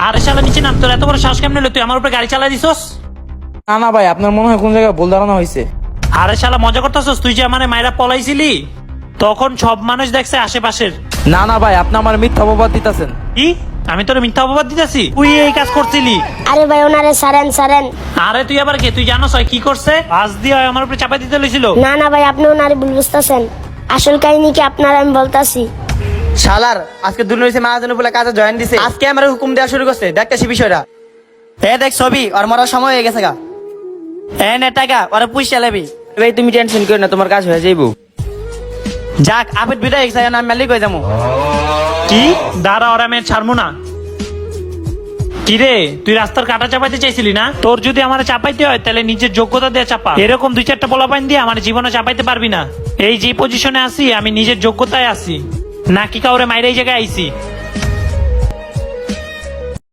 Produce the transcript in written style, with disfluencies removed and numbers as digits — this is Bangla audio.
আরে শালা নিচে নাম, তোর এত বড় সাহস কেমনে হলো? তুই আমার উপরে গাড়ি চালাই দিছস? না না ভাই, আপনার মনে হয় কোন জায়গায় ভুল ধারণা হয়েছে। আরে শালা মজা করতেছস? তুই যে আমারে মাইরা পলাইছিলি তখন সব মানুষ দেখছে আশেপাশের। না না ভাই, আপনি আমার মিথ্যা অপবাদ দিতেছেন। কি? আমি তোর মিথ্যা অপবাদ দিতেছি? তুই এই কাজ করছিলি? আরে ভাই ওনারে সারেন সারেন। আরে তুই আবার কে? তুই জানোস হয় কি করছে? আজ দিয়ে আমার উপরে চাপাই দিতে লইছিল। না না ভাই, আপনি ওনারে ভুল বুঝতেছেন। আসল কাহিনী কি আপনারা আমি বলতাছি। শালার আজকে দুর্নীতি মহাজন বলে কাজে জয়েন দিছে, আজকে আমার হুকুম দেওয়া শুরু করছে। দেখতেছি বিষয়টা। দেখ ছবি, ওর মরার সময় হয়ে গেছে গা। নে টাকা ওরা পুষে লেবি। ভাই তুমি টেনশন করো না, তোমার কাজ হয়ে যাইবো। যাক আপেট বিদায় গেছে, আমি মালিক হয়ে যাবো। কি? দাঁড়া, ওরা আমি ছাড়বো না। কিরে, তুই রাস্তার কাটা চাপাইতে চাইছিলি না? তোর যদি আমার চাপাইতে হয় তাহলে নিজের যোগ্যতা দিয়ে চাপা। এরকম 2-4টা পোলাপাইন দিয়ে আমার জীবনে চাপাইতে পারবি না। এই যে পজিশনে আছি আমি নিজের যোগ্যতায় আছি, নাকি কাউরে মাইরে এই জায়গায় আইছি।